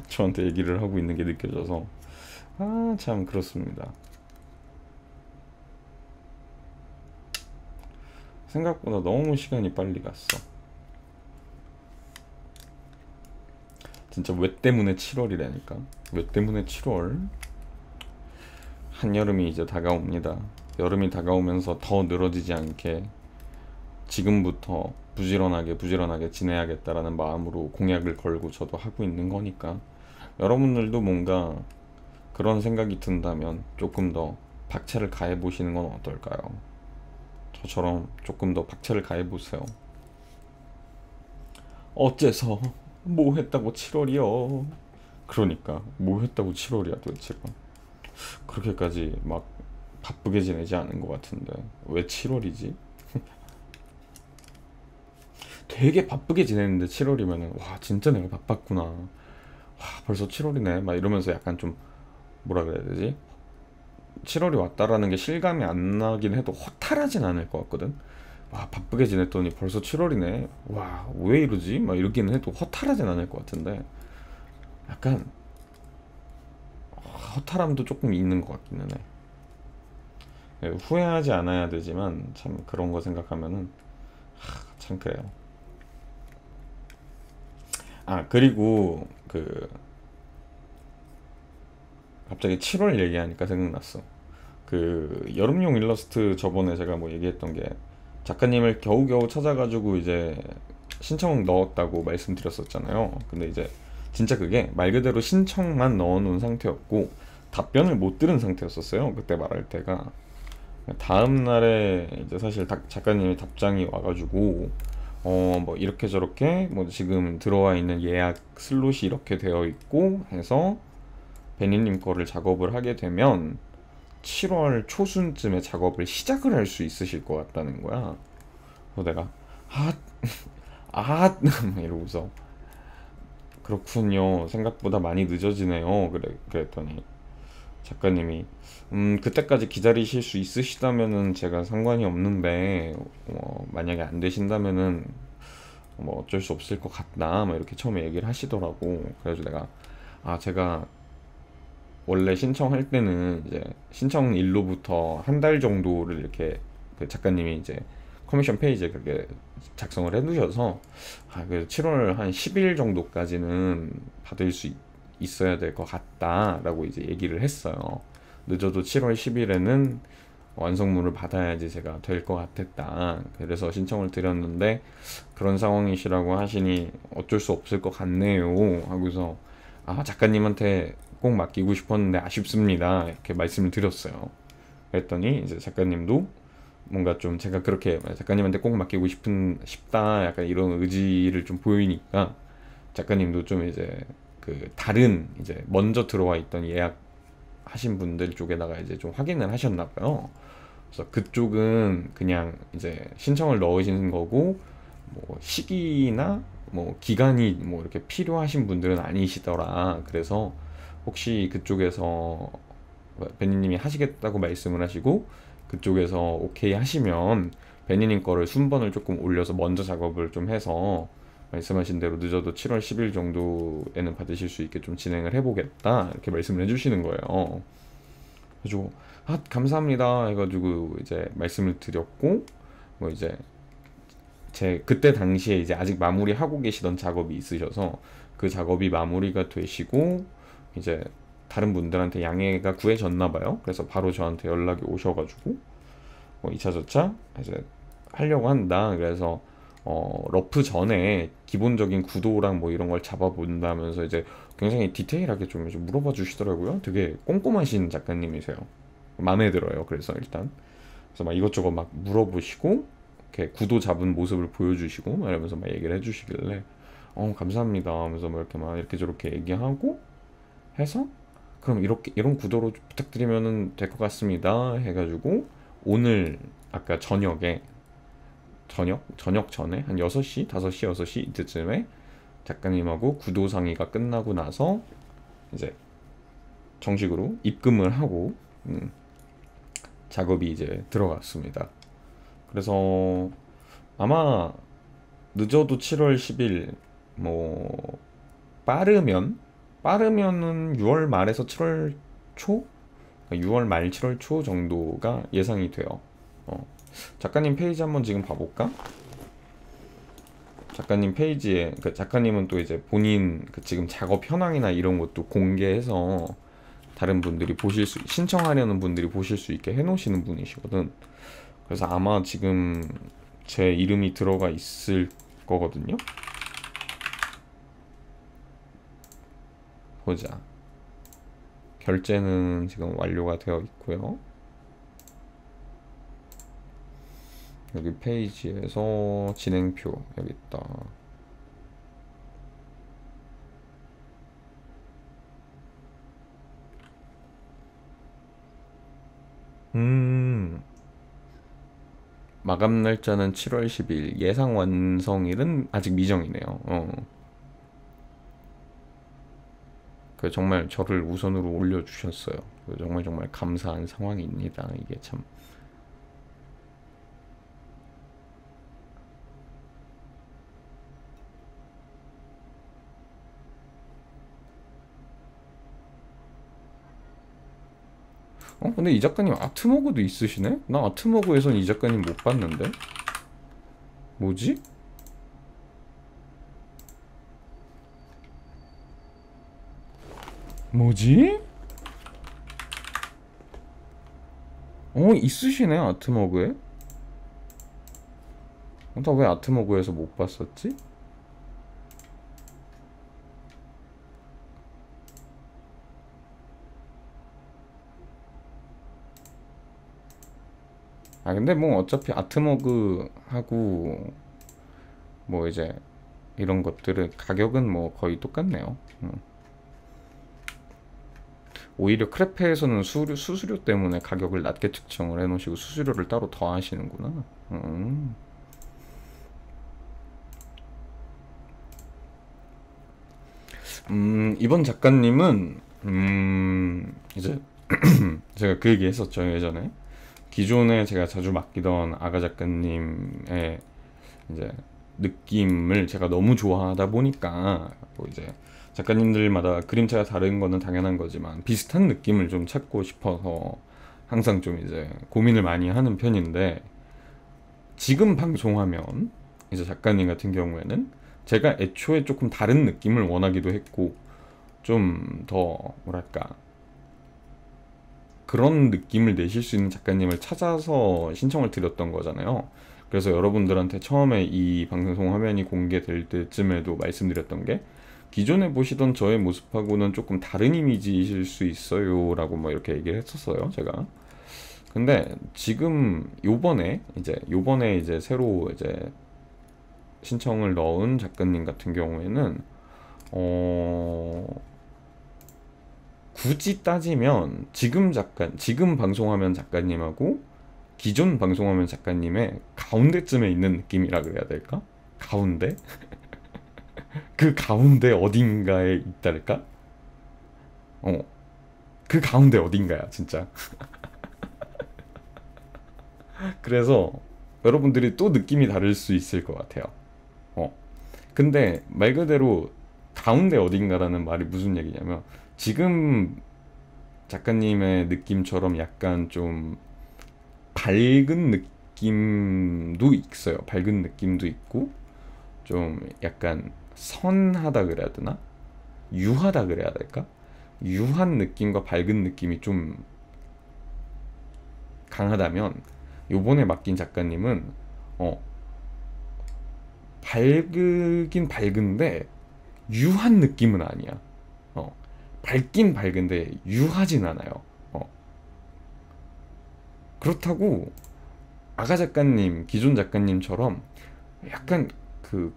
저한테 얘기를 하고 있는 게 느껴져서 아 참 그렇습니다. 생각보다 너무 시간이 빨리 갔어. 진짜 왜 때문에 7월이라니까. 왜 때문에 7월? 한여름이 이제 다가옵니다. 여름이 다가오면서 더 늘어지지 않게 지금부터 부지런하게 지내야겠다라는 마음으로 공약을 걸고 저도 하고 있는 거니까 여러분들도 뭔가 그런 생각이 든다면 조금 더 박차를 가해 보시는 건 어떨까요? 저처럼 조금 더 박차를 가해 보세요. 어째서 뭐 했다고 7월이요? 그러니까 뭐 했다고 7월이야 도대체가. 그렇게까지 막 바쁘게 지내지 않은 것 같은데 왜 7월이지? 되게 바쁘게 지냈는데 7월이면은 와 진짜 내가 바빴구나. 와 벌써 7월이네 막 이러면서 약간 좀 뭐라 그래야 되지? 7월이 왔다라는 게 실감이 안 나긴 해도 허탈하진 않을 것 같거든. 와 바쁘게 지냈더니 벌써 7월이네. 와 왜 이러지? 막 이러기는 해도 허탈하진 않을 것 같은데 약간 허탈함도 조금 있는 것 같기는 해. 예, 후회하지 않아야 되지만 참 그런 거 생각하면은 참 그래요. 아 그리고 그 갑자기 7월 얘기하니까 생각났어. 그 여름용 일러스트 저번에 제가 뭐 얘기했던 게 작가님을 겨우겨우 찾아가지고 이제 신청 넣었다고 말씀드렸었잖아요. 근데 이제 진짜 그게 말 그대로 신청만 넣어놓은 상태였고 답변을 못 들은 상태였었어요. 그때 말할 때가 다음 날에 이제 사실 작가님의 답장이 와가지고 뭐 이렇게 저렇게 뭐 지금 들어와 있는 예약 슬롯이 이렇게 되어 있고 해서 베니님 거를 작업을 하게 되면 7월 초순쯤에 작업을 시작을 할 수 있으실 것 같다는 거야. 그래서 내가 아, 아 이러고서 그렇군요. 생각보다 많이 늦어지네요. 그랬더니 작가님이 그때까지 기다리실 수 있으시다면은 제가 상관이 없는데 만약에 안 되신다면은 뭐 어쩔 수 없을 것 같다. 막 이렇게 처음에 얘기를 하시더라고. 그래가지고 내가 제가 원래 신청할 때는 이제 신청일로부터 한 달 정도를 이렇게 그 작가님이 이제 커미션 페이지에 그렇게 작성을 해두셔서 그 7월 한 10일 정도까지는 받을 수 있어야 될 것 같다라고 이제 얘기를 했어요. 늦어도 7월 10일에는 완성물을 받아야지 제가 될 것 같았다. 그래서 신청을 드렸는데 그런 상황이시라고 하시니 어쩔 수 없을 것 같네요. 하고서 작가님한테 꼭 맡기고 싶었는데 아쉽습니다. 이렇게 말씀을 드렸어요. 그랬더니 이제 작가님도 뭔가 좀 제가 그렇게 작가님한테 꼭 맡기고 싶다 약간 이런 의지를 좀 보이니까 작가님도 좀 이제 그 다른 이제 먼저 들어와 있던 예약하신 분들 쪽에다가 이제 좀 확인을 하셨나 봐요. 그래서 그쪽은 그냥 이제 신청을 넣으시는 거고 뭐 시기나 뭐 기간이 뭐 이렇게 필요하신 분들은 아니시더라. 그래서 혹시 그쪽에서 베니님이 하시겠다고 말씀을 하시고 그쪽에서 오케이 하시면 베니님 거를 순번을 조금 올려서 먼저 작업을 좀 해서 말씀하신 대로 늦어도 7월 10일 정도에는 받으실 수 있게 좀 진행을 해보겠다 이렇게 말씀을 해주시는 거예요. 그래가지고 감사합니다 해가지고 이제 말씀을 드렸고 뭐 이제 제 그때 당시에 이제 아직 마무리하고 계시던 작업이 있으셔서 그 작업이 마무리가 되시고 이제 다른 분들한테 양해가 구해졌나 봐요. 그래서 바로 저한테 연락이 오셔가지고 2차 저차 이제 하려고 한다. 그래서 러프 전에 기본적인 구도랑 뭐 이런 걸 잡아본다면서 이제 굉장히 디테일하게 좀 물어봐 주시더라고요. 되게 꼼꼼하신 작가님이세요. 마음에 들어요. 그래서 일단 그래서 막 이것저것 막 물어보시고 이렇게 구도 잡은 모습을 보여주시고 막 이러면서 막 얘기를 해주시길래 감사합니다 하면서 뭐 이렇게 막 이렇게 저렇게 얘기하고 해서 그럼 이렇게 이런 구도로 부탁드리면 될 것 같습니다 해가지고 오늘 아까 저녁 전에 한 6시 5시 6시 이때쯤에 작가님하고 구도 상의가 끝나고 나서 이제 정식으로 입금을 하고 작업이 이제 들어갔습니다. 그래서 아마 늦어도 7월 10일, 뭐 빠르면은 6월 말에서 7월 초? 6월 말 7월 초 정도가 예상이 돼요. 작가님 페이지 한번 지금 봐볼까? 작가님 페이지에 그 작가님은 또 이제 본인 그 지금 작업 현황이나 이런 것도 공개해서 다른 분들이 신청하려는 분들이 보실 수 있게 해놓으시는 분이시거든. 그래서 아마 지금 제 이름이 들어가 있을 거거든요. 보자. 결제는 지금 완료가 되어 있고요. 여기 페이지에서 진행표 여기 있다. 마감 날짜는 7월 10일, 예상 완성일은 아직 미정이네요. 정말 저를 우선으로 올려주셨어요. 정말 정말 감사한 상황입니다. 이게 참. 근데 이 작가님 아트모그도 있으시네? 나 아트모그에선 이 작가님 못 봤는데? 뭐지? 뭐지? 있으시네, 아트모그에? 나 왜 아트모그에서 못 봤었지? 근데 뭐 어차피 아트모그 하고 뭐 이제 이런 것들은 가격은 뭐 거의 똑같네요. 오히려 크레페에서는 수수료 때문에 가격을 낮게 측정을 해놓으시고 수수료를 따로 더 하시는구나. 이번 작가님은 이제 제가 그 얘기 했었죠, 예전에. 기존에 제가 자주 맡기던 아가 작가님의 이제 느낌을 제가 너무 좋아하다 보니까 뭐 이제 작가님들마다 그림체가 다른 거는 당연한 거지만 비슷한 느낌을 좀 찾고 싶어서 항상 좀 이제 고민을 많이 하는 편인데, 지금 방송하면 이제 작가님 같은 경우에는 제가 애초에 조금 다른 느낌을 원하기도 했고, 좀 더 뭐랄까 그런 느낌을 내실 수 있는 작가님을 찾아서 신청을 드렸던 거잖아요. 그래서 여러분들한테 처음에 이 방송 화면이 공개될 때쯤에도 말씀드렸던 게, 기존에 보시던 저의 모습하고는 조금 다른 이미지이실 수 있어요 라고 뭐 이렇게 얘기를 했었어요, 제가. 근데 지금 요번에 이제 새로 이제 신청을 넣은 작가님 같은 경우에는 굳이 따지면 지금 방송하면 작가님하고 기존 방송하면 작가님의 가운데쯤에 있는 느낌이라 그래야 될까? 가운데? 그 가운데 어딘가에 있달까? 그 가운데 어딘가야, 진짜. 그래서 여러분들이 또 느낌이 다를 수 있을 것 같아요. 근데 말 그대로 가운데 어딘가라는 말이 무슨 얘기냐면, 지금 작가님의 느낌처럼 약간 좀 밝은 느낌도 있어요. 밝은 느낌도 있고, 좀 약간 선하다 그래야 되나? 유하다 그래야 될까? 유한 느낌과 밝은 느낌이 좀 강하다면, 요번에 맡긴 작가님은 밝긴 밝은데 유한 느낌은 아니야. 밝긴 밝은데 유하진 않아요. 그렇다고 아가 작가님, 기존 작가님처럼 약간 그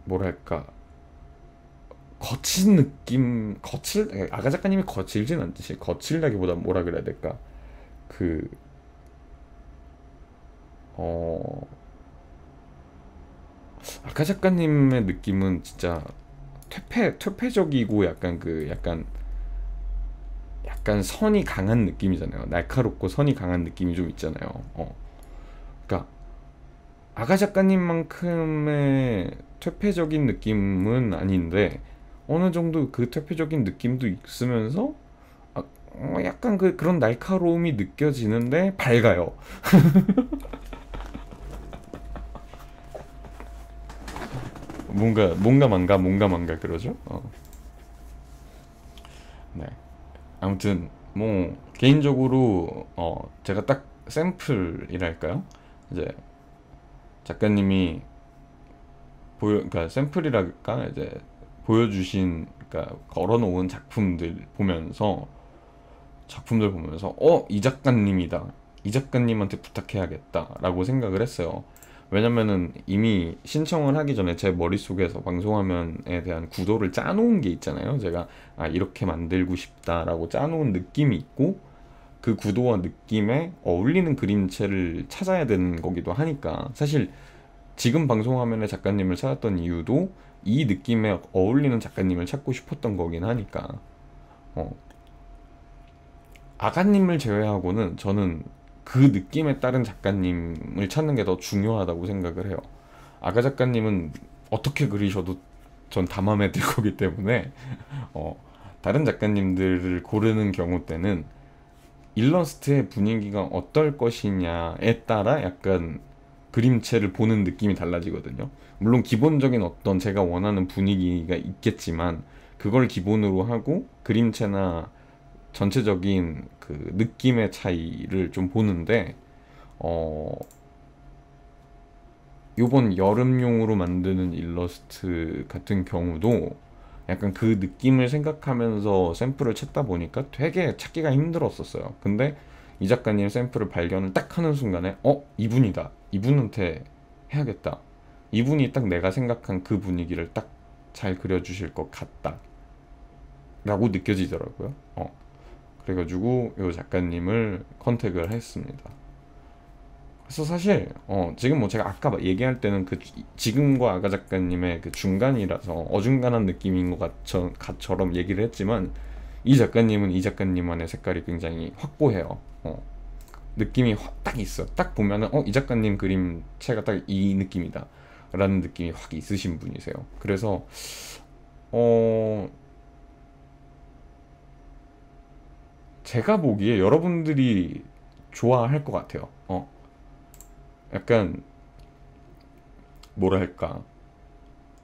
뭐랄까 거친 느낌, 아가 작가님이 거칠진 않듯이, 거칠다기보다 뭐라 그래야 될까, 그 아가 작가님의 느낌은 진짜 퇴폐적이고 약간 약간 선이 강한 느낌이잖아요. 날카롭고 선이 강한 느낌이 좀 있잖아요. 그러니까 아가 작가님만큼의 퇴폐적인 느낌은 아닌데 어느 정도 그 퇴폐적인 느낌도 있으면서 약간 그런 날카로움이 느껴지는데 밝아요. 뭔가 그러죠. 네. 아무튼 뭐 개인적으로 제가 딱 샘플이랄까요? 이제 작가님이 그러니까 샘플이랄까 이제 보여주신 그러니까 걸어놓은 작품들 보면서 이 작가님이다. 이 작가님한테 부탁해야겠다라고 생각을 했어요. 왜냐면은 이미 신청을 하기 전에 제 머릿속에서 방송화면에 대한 구도를 짜놓은 게 있잖아요. 제가 이렇게 만들고 싶다라고 짜놓은 느낌이 있고 그 구도와 느낌에 어울리는 그림체를 찾아야 되는 거기도 하니까 사실 지금 방송화면의 작가님을 찾았던 이유도 이 느낌에 어울리는 작가님을 찾고 싶었던 거긴 하니까 어, 아가님을 제외하고는 저는 그 느낌에 따른 작가님을 찾는 게 더 중요하다고 생각을 해요. 아가 작가님은 어떻게 그리셔도 전 다 마음에 들 거기 때문에 어, 다른 작가님들을 고르는 경우 때는 일러스트의 분위기가 어떨 것이냐에 따라 약간 그림체를 보는 느낌이 달라지거든요. 물론 기본적인 어떤 제가 원하는 분위기가 있겠지만 그걸 기본으로 하고 그림체나 전체적인 그 느낌의 차이를 좀 보는데 어 요번 여름용으로 만드는 일러스트 같은 경우도 약간 그 느낌을 생각하면서 샘플을 찾다 보니까 되게 찾기가 힘들었었어요. 근데 이 작가님 샘플을 발견을 딱 하는 순간에 이분이다. 이분한테 해야겠다. 이분이 딱 내가 생각한 그 분위기를 딱 잘 그려주실 것 같다. 라고 느껴지더라고요. 그래가지고 요 작가님을 컨택을 했습니다. 그래서 사실 지금 뭐 제가 아까 얘기할 때는 지금과 아가 작가님의 그 중간이라서 어중간한 느낌인 것처럼 얘기를 했지만 이 작가님은 이 작가님만의 색깔이 굉장히 확고해요. 느낌이 딱 있어. 딱 보면은 이 작가님 그림체가 딱 이 느낌이다 라는 느낌이 확 있으신 분이세요. 그래서 제가 보기에 여러분들이 좋아할 것 같아요. 약간 뭐랄까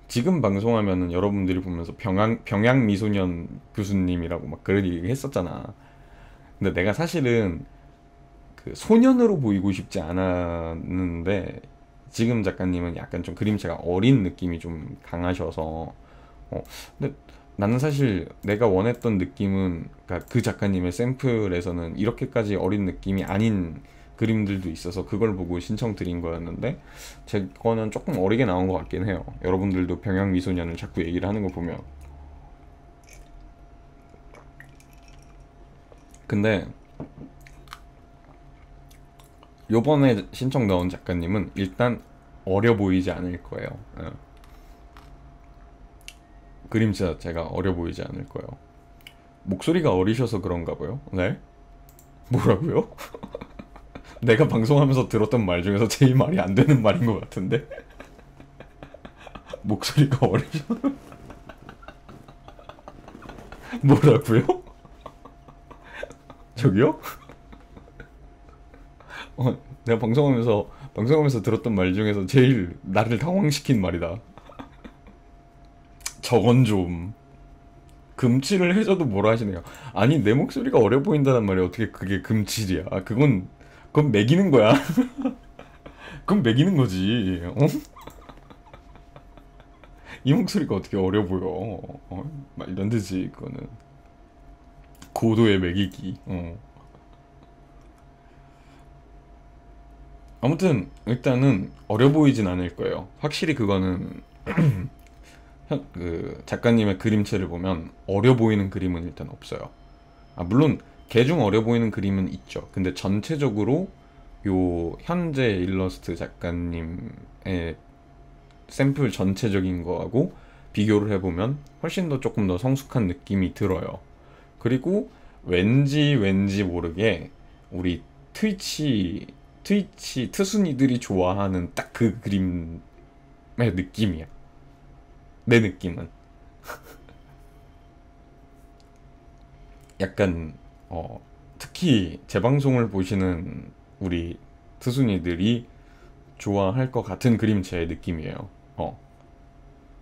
지금 방송하면은 여러분들이 보면서 병양 미소년 교수님이라고 막 그런 얘기 했었잖아. 근데 내가 사실은 그 소년으로 보이고 싶지 않았는데 지금 작가님은 약간 좀 그림체가 어린 느낌이 좀 강하셔서 근데 나는 사실 내가 원했던 느낌은 그러니까 그 작가님의 샘플에서는 이렇게까지 어린 느낌이 아닌 그림들도 있어서 그걸 보고 신청드린 거였는데 제 거는 조금 어리게 나온 것 같긴 해요. 여러분들도 병양미소년을 자꾸 얘기를 하는 거 보면. 근데 요번에 신청 넣은 작가님은 일단 어려 보이지 않을 거예요. 그림체 자체가 어려 보이지 않을 거예요. 목소리가 어리셔서 그런가 봐요. 네? 뭐라고요? 내가 방송하면서 들었던 말 중에서 제일 말이 안 되는 말인 것 같은데? 목소리가 어리셔. 뭐라고요? 저기요? 내가 방송하면서 들었던 말 중에서 제일 나를 당황시킨 말이다. 저건 좀 금칠을 해줘도 뭐라 하시네요. 아니 내 목소리가 어려 보인다는 말이 어떻게 그게 금칠이야? 그건 매기는 거야. 그건 매기는 거지. 이 목소리가 어떻게 어려 보여? 말도 안 되지 그거는. 고도의 매기기. 아무튼 일단은 어려 보이진 않을 거예요. 확실히 그거는 그 작가님의 그림체를 보면 어려 보이는 그림은 일단 없어요. 물론 개중 어려 보이는 그림은 있죠. 근데 전체적으로 요 현재 일러스트 작가님의 샘플 전체적인 거하고 비교를 해보면 훨씬 더 조금 더 성숙한 느낌이 들어요. 그리고 왠지 모르게 우리 트위치 트순이들이 좋아하는 딱 그 그림의 느낌이야. 내 느낌은 약간 특히 제 방송을 보시는 우리 트순이들이 좋아할 것 같은 그림체의 느낌이에요.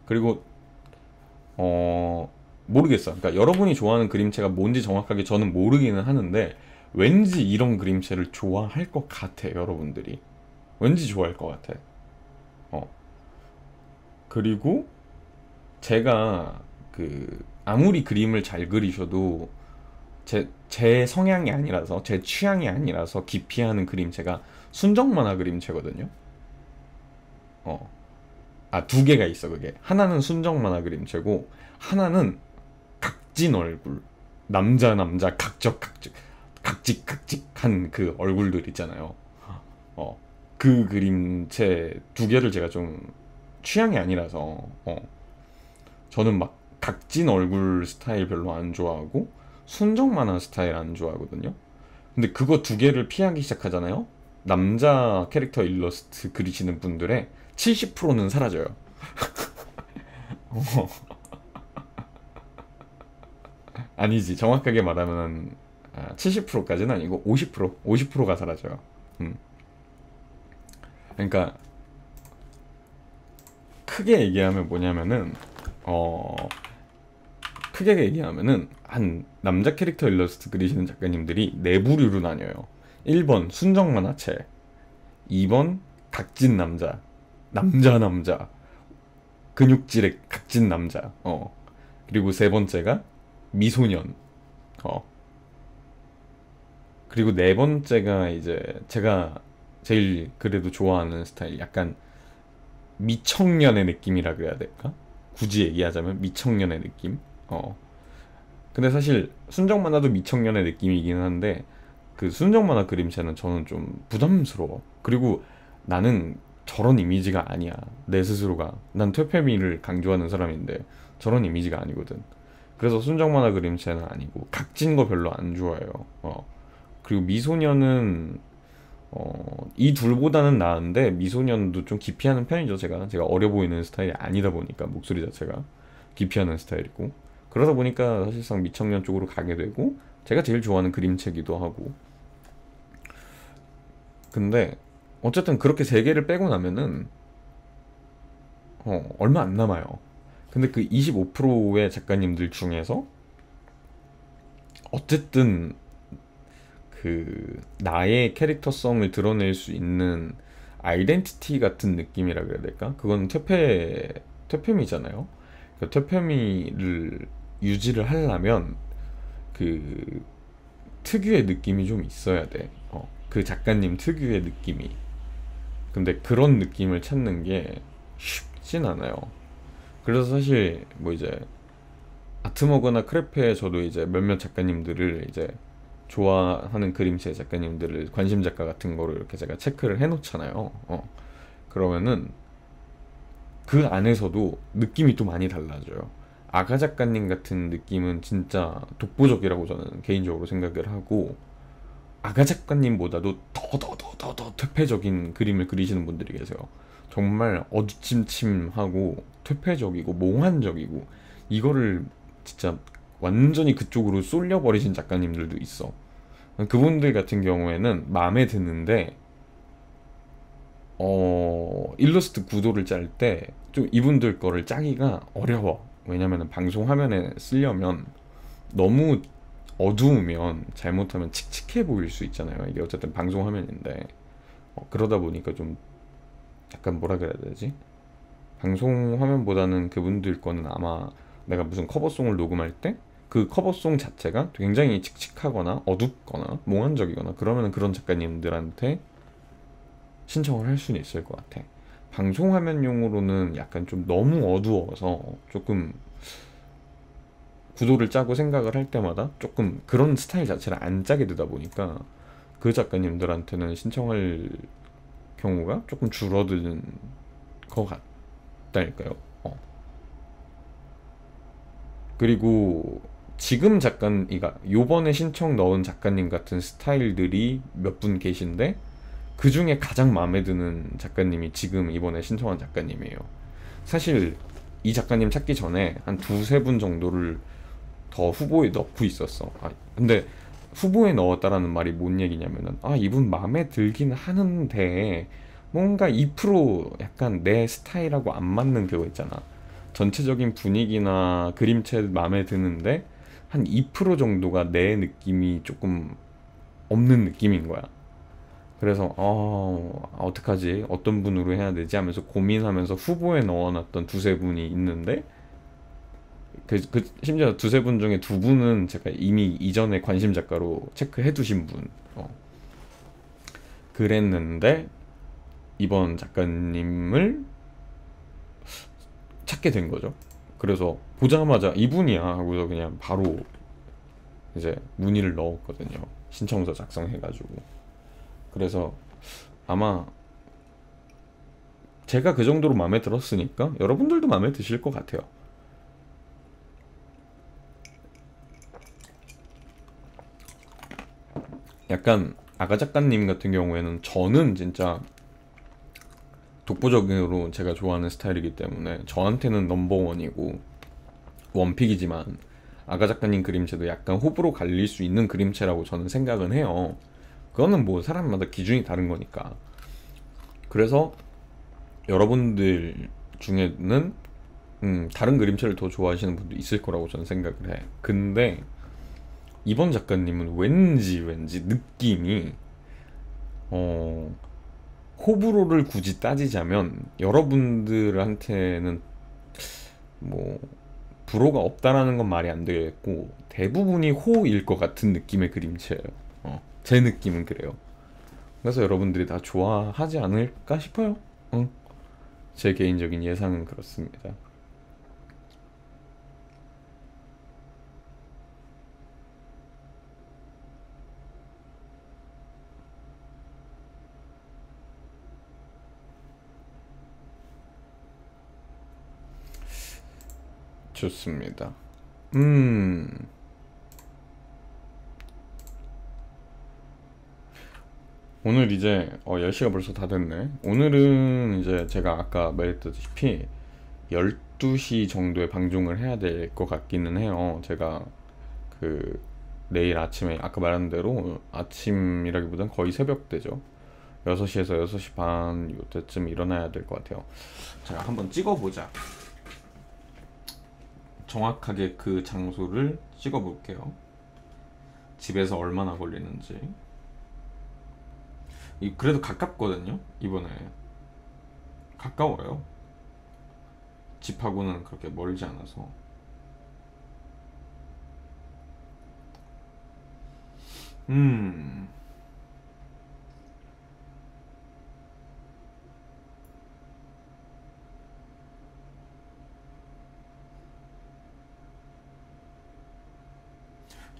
그리고 모르겠어. 그러니까 여러분이 좋아하는 그림체가 뭔지 정확하게 저는 모르기는 하는데 왠지 이런 그림체를 좋아할 것 같아. 여러분들이 왠지 좋아할 것 같아. 어 그리고 제가 아무리 그림을 잘 그리셔도 제 성향이 아니라서 제 취향이 아니라서 기피하는 그림체가 순정 만화 그림체거든요. 어. 두 개가 있어. 그게 하나는 순정 만화 그림체고 하나는 각진 얼굴, 남자 각직한 그 얼굴들 있잖아요. 어. 그 그림체 두 개를 제가 좀 취향이 아니라서 저는 막 각진 얼굴 스타일 별로 안 좋아하고 순정 만화 스타일 안 좋아하거든요. 근데 그거 두 개를 피하기 시작하잖아요. 남자 캐릭터 일러스트 그리시는 분들의 70%는 사라져요. 아니지. 정확하게 말하면 70%까지는 아니고 50%가 사라져요. 음. 그러니까 크게 얘기하면 뭐냐면은 어 크게 얘기하면은 한 남자 캐릭터 일러스트 그리시는 작가님들이 네 부류로 나뉘어요. 1번 순정 만화체, 2번 각진 남자 근육질의 각진 남자. 그리고 세 번째가 미소년. 어. 그리고 네 번째가 이제 제가 제일 그래도 좋아하는 스타일, 약간 미청년의 느낌이라 그래야 될까? 굳이 얘기하자면 미청년의 느낌. 근데 사실 순정 만화도 미청년의 느낌이긴 한데 그 순정 만화 그림체는 저는 좀 부담스러워. 그리고 나는 저런 이미지가 아니야. 내 스스로가. 난 퇴폐미를 강조하는 사람인데 저런 이미지가 아니거든. 그래서 순정 만화 그림체는 아니고 각진 거 별로 안 좋아해요. 그리고 미소년은 이 둘보다는 나은데 미소년도 좀 기피하는 편이죠. 제가 어려 보이는 스타일이 아니다 보니까 목소리 자체가 기피하는 스타일이고 그러다 보니까 사실상 미청년 쪽으로 가게 되고 제가 제일 좋아하는 그림체기도 하고. 근데 어쨌든 그렇게 세 개를 빼고 나면은 얼마 안 남아요. 근데 그 25%의 작가님들 중에서 어쨌든 나의 캐릭터성을 드러낼 수 있는 아이덴티티 같은 느낌이라 그래야 될까? 그건 퇴폐미잖아요. 그 퇴폐미를 유지를 하려면 그 특유의 느낌이 좀 있어야 돼. 그 작가님 특유의 느낌이. 근데 그런 느낌을 찾는 게 쉽진 않아요. 그래서 사실 뭐 이제 아트머그나 크레페에 저도 이제 몇몇 작가님들을 이제 좋아하는 그림체 작가님들을 관심 작가 같은 거를 이렇게 제가 체크를 해놓잖아요. 그러면은 그 안에서도 느낌이 또 많이 달라져요. 아가 작가님 같은 느낌은 진짜 독보적이라고 저는 개인적으로 생각을 하고 아가 작가님보다도 더 퇴폐적인 그림을 그리시는 분들이 계세요. 정말 어두침침하고 퇴폐적이고 몽환적이고 이거를 진짜 완전히 그쪽으로 쏠려버리신 작가님들도 있어. 그분들 같은 경우에는 마음에 드는데 일러스트 구도를 짤 때 좀 이분들 거를 짜기가 어려워. 왜냐면은 방송 화면에 쓰려면 너무 어두우면 잘못하면 칙칙해 보일 수 있잖아요. 이게 어쨌든 방송 화면인데 그러다 보니까 좀 약간 뭐라 그래야 되지? 방송 화면보다는 그분들 거는 아마 내가 무슨 커버송을 녹음할 때 그 커버송 자체가 굉장히 칙칙하거나 어둡거나 몽환적이거나 그러면 그런 작가님들한테 신청을 할 수는 있을 것 같아. 방송 화면용으로는 약간 좀 너무 어두워서 조금 구도를 짜고 생각을 할 때마다 조금 그런 스타일 자체를 안 짜게 되다 보니까 그 작가님들한테는 신청할 경우가 조금 줄어드는 것 같다니까요. 그리고 지금 작가님, 그러니까 요번에 신청 넣은 작가님 같은 스타일들이 몇 분 계신데 그 중에 가장 마음에 드는 작가님이 지금 이번에 신청한 작가님이에요. 사실 이 작가님 찾기 전에 한 두세 분 정도를 더 후보에 넣고 있었어. 근데 후보에 넣었다라는 말이 뭔 얘기냐면은, 이분 마음에 들긴 하는데 뭔가 2% 약간 내 스타일하고 안 맞는 그거 있잖아. 전체적인 분위기나 그림체 마음에 드는데 한 2% 정도가 내 느낌이 조금 없는 느낌인 거야. 그래서 어떡하지? 어떤 분으로 해야 되지? 하면서 고민하면서 후보에 넣어놨던 두세 분이 있는데, 심지어 두세 분 중에 두 분은 제가 이미 이전에 관심 작가로 체크해 두신 분. 그랬는데 이번 작가님을 찾게 된 거죠. 그래서 보자마자 이분이야 하고서 그냥 바로 이제 문의를 넣었거든요. 신청서 작성해가지고. 그래서 아마 제가 그 정도로 마음에 들었으니까 여러분들도 마음에 드실 것 같아요. 약간 아가 작가님 같은 경우에는 저는 진짜 독보적으로 제가 좋아하는 스타일이기 때문에 저한테는 넘버원이고 원픽이지만, 아가 작가님 그림체도 약간 호불호 갈릴 수 있는 그림체라고 저는 생각은 해요. 그거는 뭐 사람마다 기준이 다른 거니까. 그래서 여러분들 중에는 다른 그림체를 더 좋아하시는 분도 있을 거라고 저는 생각을 해. 근데 이번 작가님은 왠지 느낌이 어 호불호를 굳이 따지자면 여러분들한테는 뭐 불호가 없다라는 건 말이 안 되겠고 대부분이 호일 것 같은 느낌의 그림체예요. 제 느낌은 그래요. 그래서 여러분들이 다 좋아하지 않을까 싶어요. 응. 제 개인적인 예상은 그렇습니다. 좋습니다. 음, 오늘 이제 10시가 벌써 다 됐네. 오늘은 이제 제가 아까 말했다시피 12시 정도에 방송을 해야 될 것 같기는 해요. 제가 그 내일 아침에 아까 말한 대로 아침이라기보단 거의 새벽 되죠. 6시에서 6시 반 요때쯤 일어나야 될 것 같아요. 자, 한번 찍어보자. 정확하게 그 장소를 찍어볼게요. 집에서 얼마나 걸리는지. 그래도 가깝거든요. 이번에 가까워요. 집하고는 그렇게 멀지 않아서. 음,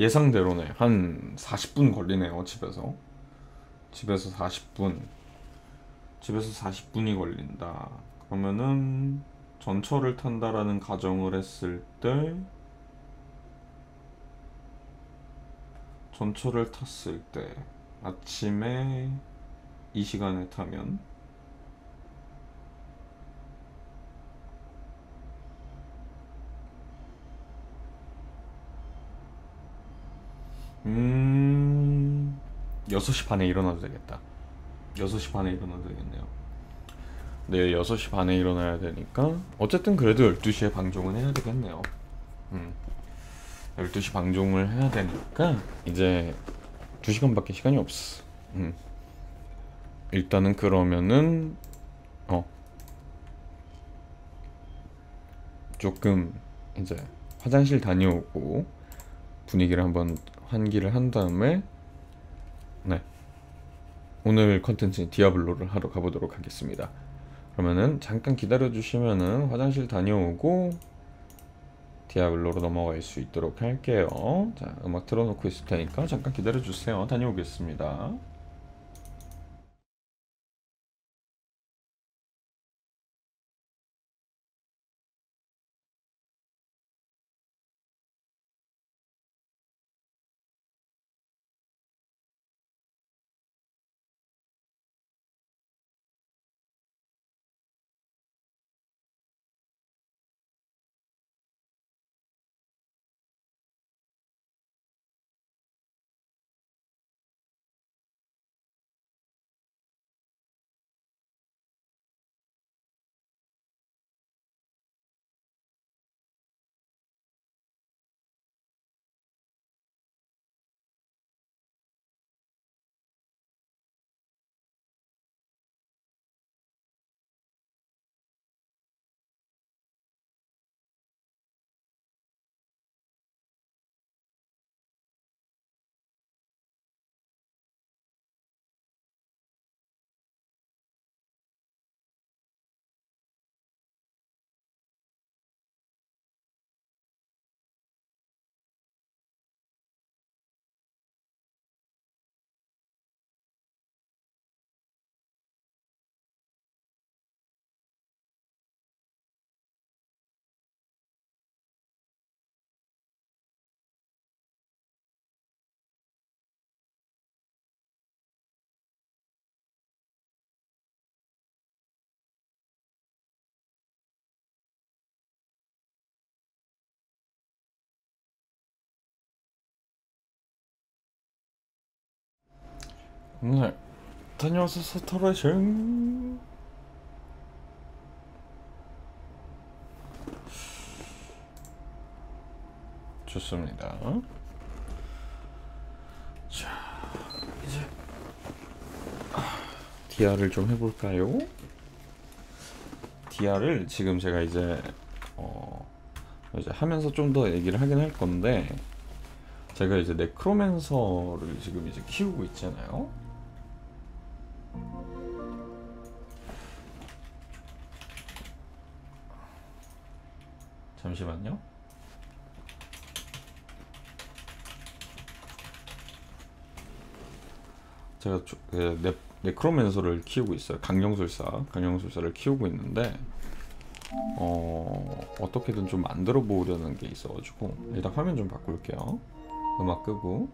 예상대로네. 한 40분 걸리네요. 집에서 40분. 집에서 40분이 걸린다. 그러면은 전철을 탄다라는 가정을 했을 때, 전철을 탔을 때 아침에 이 시간에 타면 음 6시 반에 일어나도 되겠다. 6시 반에 일어나도 되겠네요. 네, 6시 반에 일어나야 되니까 어쨌든 그래도 12시에 방종은 해야 되겠네요. 음, 12시 방종을 해야 되니까 이제 2시간밖에 시간이 없어. 음, 일단은 그러면은 어 조금 이제 화장실 다녀오고 분위기를 한번 환기를 한 다음에, 네, 오늘 컨텐츠 디아블로를 하러 가보도록 하겠습니다. 그러면은 잠깐 기다려 주시면은 화장실 다녀오고 디아블로로 넘어갈 수 있도록 할게요. 자, 음악 틀어놓고 있을 테니까 잠깐 기다려 주세요. 다녀오겠습니다. 네, 다녀와서 스토레이션. 좋습니다. 자, 이제 DR을 좀 해볼까요? DR을 지금 제가 이제 하면서 좀 더 얘기를 하긴 할 건데, 제가 이제 네크로맨서를 지금 이제 키우고 있잖아요. 잠시만요. 제가 네크로맨서를 키우고 있어요. 강령술사를 키우고 있는데, 어떻게든 좀 만들어 보려는 게 있어가지고 일단 화면 좀 바꿀게요. 음악 끄고.